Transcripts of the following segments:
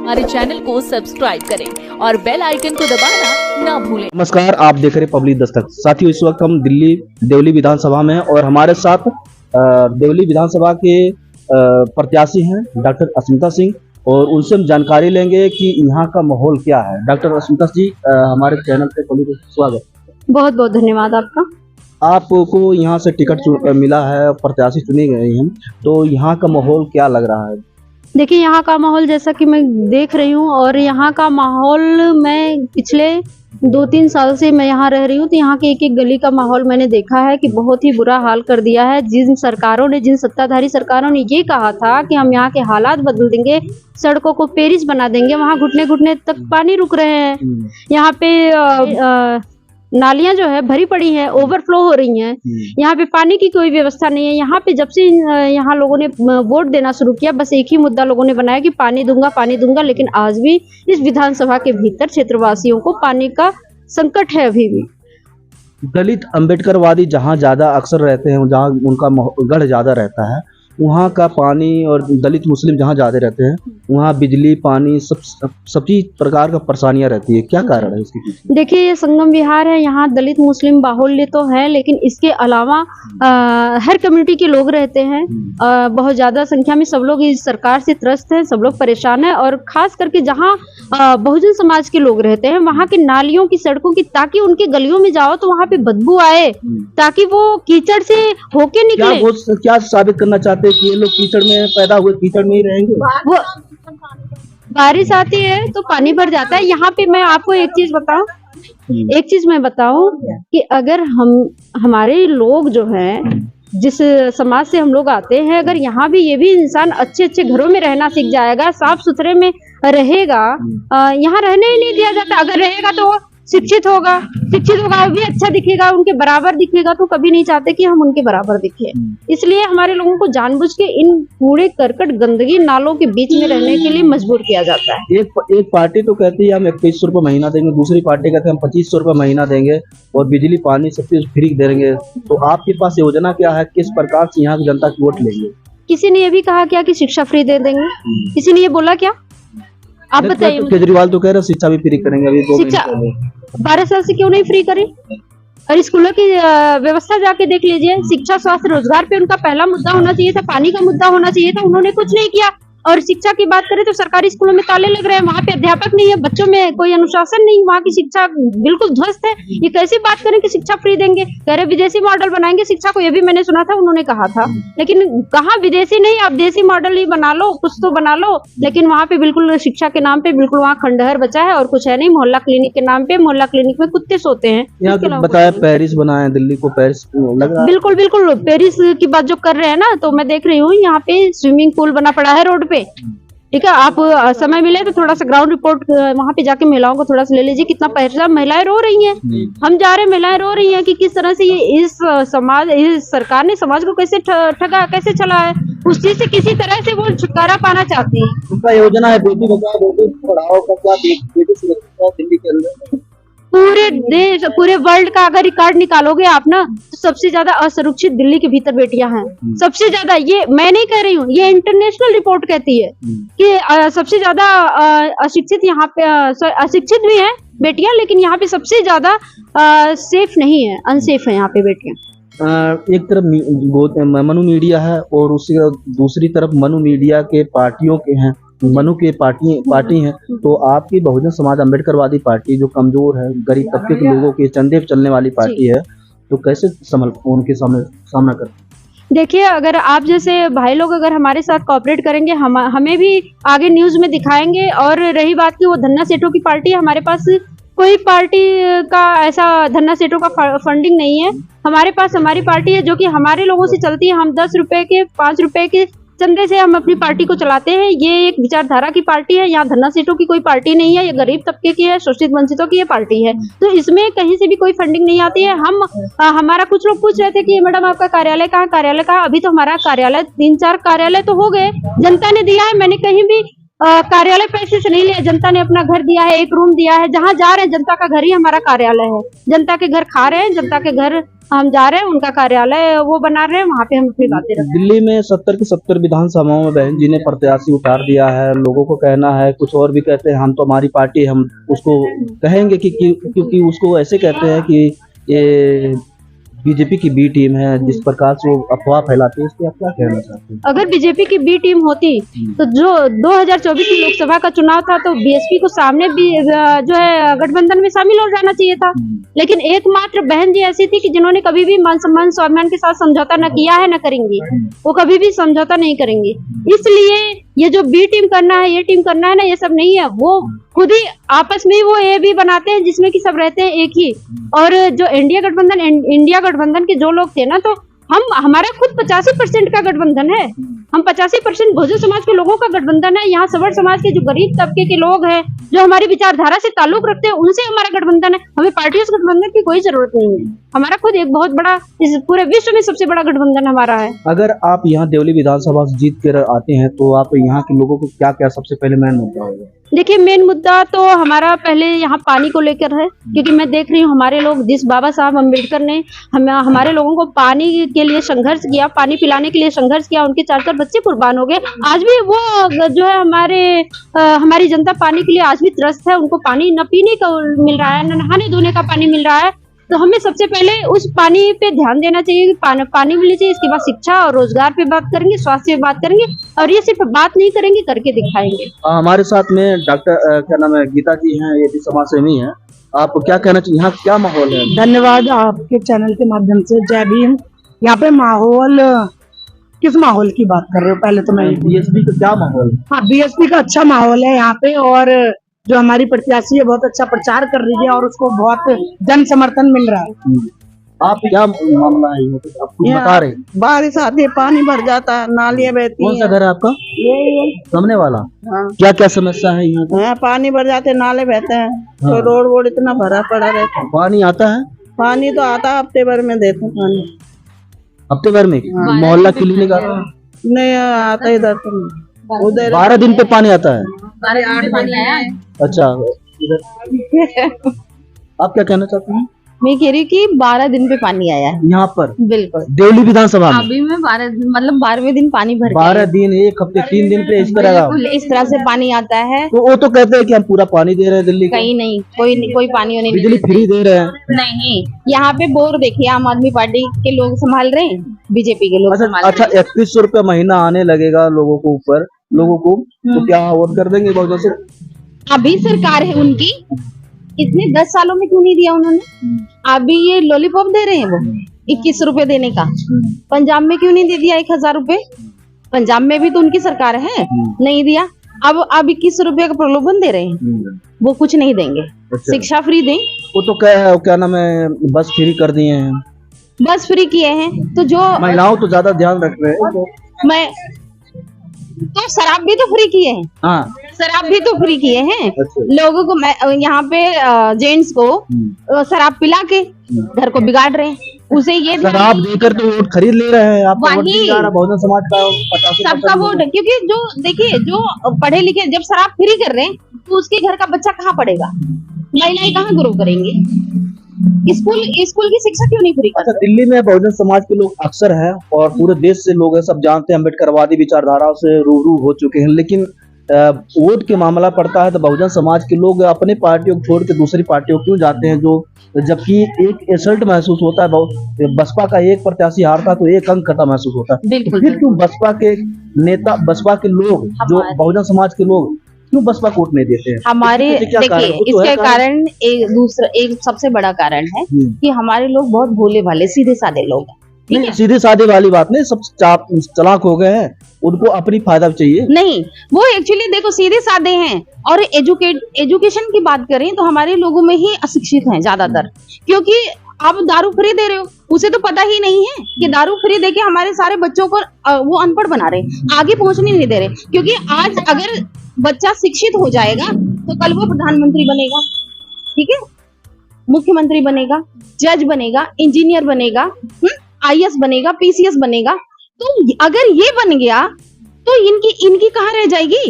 हमारे चैनल को सब्सक्राइब करें और बेल आइकन को दबाना ना भूलें। नमस्कार, आप देख रहे पब्लिक दस्तक। साथियों, इस वक्त हम दिल्ली देवली विधानसभा में हैं और हमारे साथ देवली विधानसभा के प्रत्याशी हैं डॉक्टर अस्मिता सिंह, और उनसे हम जानकारी लेंगे कि यहाँ का माहौल क्या है। डॉक्टर अस्मिता जी, हमारे चैनल पे पब्लिक स्वागत। बहुत बहुत धन्यवाद आपका। आपको यहाँ से टिकट मिला है, प्रत्याशी चुनी गई हैं, तो यहाँ का माहौल क्या लग रहा है? देखिए, यहाँ का माहौल जैसा कि मैं देख रही हूँ, और यहाँ का माहौल मैं पिछले 2-3 साल से मैं यहाँ रह रही हूँ, तो यहाँ के एक एक गली का माहौल मैंने देखा है कि बहुत ही बुरा हाल कर दिया है। जिन सत्ताधारी सरकारों ने ये कहा था कि हम यहाँ के हालात बदल देंगे, सड़कों को पेरिस बना देंगे, वहाँ घुटने घुटने तक पानी रुक रहे हैं। यहाँ पे नालियां जो है भरी पड़ी हैं, ओवरफ्लो हो रही हैं। यहाँ पे पानी की कोई व्यवस्था नहीं है। यहाँ पे जब से यहाँ लोगों ने वोट देना शुरू किया, बस एक ही मुद्दा लोगों ने बनाया कि पानी दूंगा, लेकिन आज भी इस विधानसभा के भीतर क्षेत्रवासियों को पानी का संकट है। अभी भी दलित अम्बेडकरवादी जहाँ ज्यादा अक्सर रहते हैं, जहाँ उनका गढ़ ज्यादा रहता है, वहाँ का पानी, और दलित मुस्लिम जहाँ ज्यादा रहते हैं वहाँ बिजली, पानी, सब चीज प्रकार का परेशानियां रहती है। क्या कारण है इसके पीछे? देखिए, ये संगम विहार है, यहाँ दलित मुस्लिम बाहुल्य तो है, लेकिन इसके अलावा हर कम्युनिटी के लोग रहते हैं। बहुत ज्यादा संख्या में सब लोग इस सरकार से त्रस्त हैं, सब लोग परेशान हैं, और खास करके जहाँ बहुजन समाज के लोग रहते हैं, वहाँ की नालियों की, सड़कों की, ताकि उनके गलियों में जाओ तो वहाँ पे बदबू आए, ताकि वो कीचड़ से होके निकले। क्या साबित करना चाहते हैं कि ये लोग कीचड़ में पैदा हुए कीचड़ में ही रहेंगे? वो बारिश आती है तो पानी भर जाता है। यहाँ पे मैं आपको एक चीज मैं बताऊं कि अगर हमारे लोग जो हैं, जिस समाज से हम लोग आते हैं, अगर यहाँ भी ये भी इंसान अच्छे अच्छे घरों में रहना सीख जाएगा, साफ सुथरे में रहेगा, यहाँ रहने ही नहीं दिया जाता। अगर रहेगा तो वो शिक्षित होगा, वो भी अच्छा दिखेगा, उनके बराबर दिखेगा, तो कभी नहीं चाहते कि हम उनके बराबर दिखे। इसलिए हमारे लोगों को जानबूझ के इन कूड़े करकट गंदगी नालों के बीच में रहने के लिए मजबूर किया जाता है। एक पार्टी तो कहती है हम 2100 रुपये महीना देंगे, दूसरी पार्टी कहते हैं हम 2500 रुपये महीना देंगे और बिजली पानी सब चीज फ्री देंगे। तो आपके पास योजना क्या है? किस प्रकार से यहाँ की जनता की वोट लेंगे? किसी ने ये भी कहा क्या कि शिक्षा फ्री दे देंगे? किसी ने ये बोला क्या? आप बताइए। केजरीवाल तो कह रहे शिक्षा भी फ्री करेंगे। अभी 2 शिक्षा 12 साल से क्यों नहीं फ्री करें? और स्कूलों की व्यवस्था जाके देख लीजिए। शिक्षा, स्वास्थ्य, रोजगार पे उनका पहला मुद्दा होना चाहिए था, पानी का मुद्दा होना चाहिए था, उन्होंने कुछ नहीं किया। और शिक्षा की बात करें तो सरकारी स्कूलों में ताले लग रहे हैं, वहाँ पे अध्यापक नहीं है, बच्चों में कोई अनुशासन नहीं, वहाँ की शिक्षा बिल्कुल ध्वस्त है। ये कैसी बात करें कि शिक्षा फ्री देंगे? कह रहे विदेशी मॉडल बनाएंगे शिक्षा को, ये भी मैंने सुना था, उन्होंने कहा था। लेकिन कहाँ विदेशी नहीं, आप देसी मॉडल ही बना लो, कुछ तो बना लो। लेकिन वहाँ पे बिल्कुल शिक्षा के नाम पे बिल्कुल वहाँ खंडहर बचा है और कुछ है नहीं। मोहल्ला क्लिनिक के नाम पे मोहल्ला क्लिनिक में कुत्ते सोते हैं। बताया पेरिस बनाए, दिल्ली को पेरिस लग रहा है। बिल्कुल पेरिस की बात जो कर रहे हैं ना, तो मैं देख रही हूँ यहाँ पे स्विमिंग पूल बना पड़ा है रोड पे। ठीक है, आप समय मिले तो थोड़ा सा ग्राउंड रिपोर्ट वहाँ पे जाके महिलाओं को थोड़ा सा ले लीजिए। कितना पैसा महिलाएं रो रही हैं, हम जा रहे, महिलाएं रो रही हैं कि किस तरह से ये इस सरकार ने समाज को कैसे ठगा, कैसे चला है। उस चीज से किसी तरह से वो छुटकारा पाना चाहती है। उनका योजना है बेटी बचाओ बेटी पढ़ाओ का, क्या बेटी सुरक्षा दिल्ली के अंदर पूरे देश, पूरे वर्ल्ड का अगर रिकॉर्ड निकालोगे आप ना, तो सबसे ज्यादा असुरक्षित दिल्ली के भीतर बेटियां हैं। सबसे ज्यादा, ये मैं नहीं कह रही हूँ, ये इंटरनेशनल रिपोर्ट कहती है कि सबसे ज्यादा अशिक्षित यहाँ पे, अशिक्षित भी हैं बेटियां, लेकिन यहाँ पे सबसे ज्यादा सेफ नहीं है, अनसेफ है यहाँ पे बेटियां। एक तरफ मनु मीडिया है और उसकी दूसरी तरफ मनु मीडिया के पार्टियों के हैं, मनु के पार्टी है। तो आपकी बहुजन समाज अम्बेडकरवादी पार्टी जो कमजोर है, गरीब तबके के लोगों के चंदे पे चलने वाली पार्टी है, तो कैसे उनके सामना कर? देखिए, अगर आप जैसे भाई लोग अगर हमारे साथ कोऑपरेट करेंगे, हमें भी आगे न्यूज में दिखाएंगे। और रही बात की वो धन्ना सेठों की पार्टी है, हमारे पास कोई पार्टी का ऐसा धन्ना सेठों का फंडिंग नहीं है। हमारे पास हमारी पार्टी है जो कि हमारे लोगों से चलती है। हम 10 रुपए के, 5 रुपए के चंदे से हम अपनी पार्टी को चलाते हैं। ये एक विचारधारा की पार्टी है, यहाँ धन्ना सेठों की कोई पार्टी नहीं है। ये गरीब तबके की है, शोषित वंचितों की ये पार्टी है। तो इसमें कहीं से भी कोई फंडिंग नहीं आती है। हमारा कुछ लोग पूछ रहे थे कि मैडम आपका कार्यालय कहाँ? अभी तो हमारा कार्यालय 3-4 कार्यालय तो हो गए, जनता ने दिया है। मैंने कहीं भी कार्यालय पैसे से नहीं लिया, जनता ने अपना घर दिया है, एक रूम दिया है, जहाँ जा रहे हैं जनता का घर ही हमारा कार्यालय है। जनता के घर खा रहे हैं, जनता के घर हम जा रहे हैं, उनका कार्यालय वो बना रहे हैं, वहाँ पे हम अपनी बातें रखते हैं। दिल्ली में 70 की 70 विधानसभाओं में बहन जी ने प्रत्याशी उतार दिया है। लोगों को कहना है, कुछ और भी कहते हैं, हम तो हमारी पार्टी, हम उसको कहेंगे कि क्योंकि उसको ऐसे कहते हैं कि ये बीजेपी की बी टीम है, जिस प्रकार से वो अफवाह फैलाते हैं, इस पे आप क्या कहना चाहते हैं? अगर बीजेपी की बी टीम होती तो जो 2024 की लोकसभा का चुनाव था तो बीएसपी को सामने भी जो है गठबंधन में शामिल हो जाना चाहिए था। लेकिन एकमात्र बहन जी ऐसी थी कि जिन्होंने कभी भी मान सम्मान स्वाभिमान के साथ समझौता न किया है, न करेंगी, वो कभी भी समझौता नहीं करेंगी। इसलिए ये जो बी टीम करना है, ये टीम करना है ना, ये सब नहीं है। वो खुद ही आपस में वो ये भी बनाते हैं जिसमें कि सब रहते हैं एक ही। और जो इंडिया गठबंधन के जो लोग थे ना, तो हमारा खुद 85% का गठबंधन है। हम 85% बहुजन समाज के लोगों का गठबंधन है। यहाँ सवर्ण समाज के जो गरीब तबके के लोग हैं, जो हमारी विचारधारा से ताल्लुक रखते हैं, उनसे हमारा गठबंधन है। हमें पार्टियों से गठबंधन की कोई जरूरत नहीं है। हमारा खुद एक बहुत बड़ा, इस पूरे विश्व में सबसे बड़ा गठबंधन हमारा है। अगर आप यहाँ देवली विधानसभा से जीत कर आते हैं तो आप यहाँ के लोगों को क्या क्या सबसे पहले मेन मुद्दा होगा? देखिए, मेन मुद्दा तो हमारा पहले यहाँ पानी को लेकर है, क्योंकि मैं देख रही हूँ हमारे लोग, जिस बाबा साहब अम्बेडकर ने हमारे लोगों को पानी के लिए संघर्ष किया, पानी पिलाने के लिए संघर्ष किया, उनके 4 बच्चे कुर्बान हो गए। आज भी वो जो है हमारी जनता पानी के लिए आज भी त्रस्त है। उनको पानी न पीने का मिल रहा है, न नहाने धोने का पानी मिल रहा है। तो हमें सबसे पहले उस पानी पे ध्यान देना चाहिए कि पानी मिलनी चाहिए। इसके बाद शिक्षा और रोजगार पे बात करेंगे, स्वास्थ्य पे बात करेंगे, और ये सिर्फ बात नहीं करेंगे, करके दिखाएंगे। हमारे साथ में डॉक्टर क्या नाम है, गीता जी हैं, ये भी समाज सेवी हैं। आप क्या कहना चाहिए, यहाँ क्या माहौल है? धन्यवाद आपके चैनल के माध्यम से। जय भीम। यहाँ पे माहौल, किस माहौल की बात कर रहे हो? पहले तो मैं बीएसपी का क्या माहौल है? हाँ, बीएसपी का अच्छा माहौल है यहाँ पे, और जो हमारी प्रत्याशी है बहुत अच्छा प्रचार कर रही है और उसको बहुत जन समर्थन मिल रहा है। आप क्या मामला है, आप कुछ बता रहे हैं? बारिश आती है, पानी भर जाता है, नालियाँ बहती कौन सा घर है आपका? ये सामने वाला? हाँ। क्या क्या समस्या है यहाँ पे? हाँ, पानी भर जाते हैं, नाले बहते हैं, तो हाँ। रोड वोड इतना भरा पड़ा रहता है। पानी आता है? पानी तो आता है, हफ्ते भर में देते हैं पानी। हफ्ते भर में? मोहल्ला क्लिनिक आता है? नहीं आता इधर तो नहीं। उधर 12 दिन पे पानी आता है? 8 पानी आया है। अच्छा, आप क्या कहना चाहते हैं? मैं कह रही हूँ कि 12 दिन पे पानी आया है। यहाँ पर बिल्कुल देवली विधानसभा में अभी में 12वें दिन पानी भर 12 दिन, एक हफ्ते, 3 दिन पे इस तरह का? बिल्कुल इस तरह से पानी आता है। तो वो तो कहते हैं कि हम पूरा पानी दे रहे हैं दिल्ली को, कहीं नहीं, कोई पानी होने बिजली फ्री दे रहे हैं। नहीं। यहाँ पे बोर देखिए, आम आदमी पार्टी के लोग संभाल रहे हैं, बीजेपी के लोग संभाल अच्छा, 3100 रुपया महीना आने लगेगा लोगों को, ऊपर लोगों को, तो क्या वोट कर देंगे बहुजन से? अभी सरकार है उनकी, इतने 10 सालों में क्यों नहीं दिया उन्होंने? अभी ये लॉलीपॉप दे रहे हैं वो 21 रुपए देने का। पंजाब में क्यों नहीं दे दिया 1000 रुपए? पंजाब में भी तो उनकी सरकार है, नहीं दिया। अब 21 रुपए का प्रलोभन दे रहे हैं, वो कुछ नहीं देंगे। अच्छा। शिक्षा फ्री दें, वो तो क्या नाम है, बस फ्री कर दिए हैं, बस फ्री किए हैं। तो जो महिलाओं तो ज्यादा ध्यान रख रहे हैं। मैं तो शराब भी तो फ्री किए हैं। हाँ, शराब भी तो फ्री किए हैं। अच्छा। लोगों को यहाँ पे जेंट्स को शराब पिला के घर को बिगाड़ रहे हैं। उसे ये शराब देकर तो वोट खरीद ले रहे हैं। आपका वोट वही। नहीं जा रहा, बहुजन समाज का 85% सबका वोट है, क्योंकि जो देखिए, जो पढ़े लिखे जब शराब फ्री कर रहे हैं तो उसके घर का बच्चा कहाँ पढ़ेगा? महिलाएं कहाँ ग्रो करेंगे? स्कूल की शिक्षा क्यों नहीं फ्री कर? अच्छा, दिल्ली में बहुजन समाज के लोग अक्सर हैं और पूरे देश से लोग हैं, सब जानते हैं, अम्बेडकरवादी विचारधाराओं से रूबरू हो चुके हैं, लेकिन वोट के मामला पड़ता है तो बहुजन समाज के लोग अपनी पार्टियों को छोड़ के दूसरी पार्टियों क्यों जाते हैं? जो जबकि एक इंसल्ट महसूस होता है, बसपा का एक प्रत्याशी हारता तो एक अंक कटा महसूस होता है। बिल्कुल, फिर क्यों बसपा के नेता, बसपा के लोग, जो बहुजन समाज के लोग क्यों बसपा को वोट नहीं देते हैं? हमारे देखिए, इसके कारण एक सबसे बड़ा कारण है कि हमारे लोग बहुत भोले भाले सीधे साधे लोग हैं। ठीक है, सीधे साधे वाली बात नहीं, सब चालाक हो गए हैं, उनको अपनी फायदा चाहिए। नहीं, वो एक्चुअली देखो सीधे साधे हैं। और एजुकेशन की बात करें तो हमारे लोगों में ही अशिक्षित हैं ज्यादातर, क्योंकि आप दारू फ्री दे रहे हो, उसे तो पता ही नहीं है कि दारू फ्री देके हमारे सारे बच्चों को वो अनपढ़ बना रहे हैं, आगे पहुंचने नहीं दे रहे। क्योंकि आज अगर बच्चा शिक्षित हो जाएगा तो कल वो प्रधानमंत्री बनेगा, ठीक है, मुख्यमंत्री बनेगा, जज बनेगा, इंजीनियर बनेगा, IAS बनेगा, PCS बनेगा। तो अगर ये बन गया तो इनकी कहाँ रह जाएगी।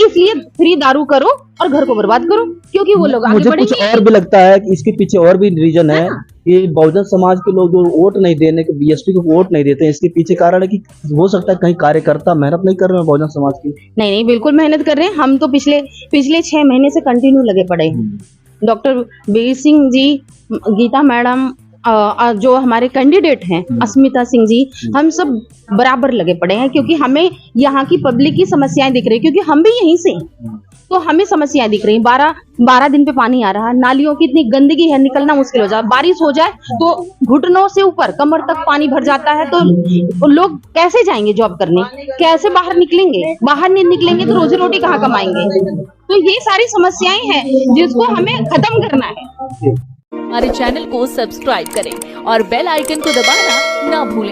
इसलिए फ्री दारू करो और घर को बर्बाद करो, क्योंकि वो लोग आगे मुझे कुछ बढ़ेंगे। और भी लगता है कि इसके पीछे और भी रीजन है कि बहुजन समाज के लोग जो वोट नहीं देने के, बीएसपी को वोट नहीं देते हैं, इसके पीछे कारण है कि हो सकता है कहीं कार्यकर्ता मेहनत नहीं कर रहे हैं बहुजन समाज की। नहीं बिल्कुल मेहनत कर रहे हैं। हम तो पिछले 6 महीने से कंटिन्यू लगे पड़े हैं। डॉक्टर वीर सिंह जी, गीता मैडम, जो हमारे कैंडिडेट हैं अस्मिता सिंह जी, हम सब बराबर लगे पड़े हैं, क्योंकि हमें यहाँ की पब्लिक की समस्याएं दिख रही है, क्योंकि हम भी यहीं से हैं। तो हमें समस्याएं दिख रही। 12 दिन पे पानी आ रहा है, नालियों की इतनी गंदगी है, निकलना मुश्किल हो जाए। बारिश हो जाए तो घुटनों से ऊपर कमर तक पानी भर जाता है। तो लोग कैसे जाएंगे जॉब करने, कैसे बाहर निकलेंगे? बाहर नहीं निकलेंगे तो रोजी रोटी कहाँ कमाएंगे? तो ये सारी समस्याएं हैं जिसको हमें खत्म करना है। हमारे चैनल को सब्सक्राइब करें और बेल आइकन को दबाना ना भूलें।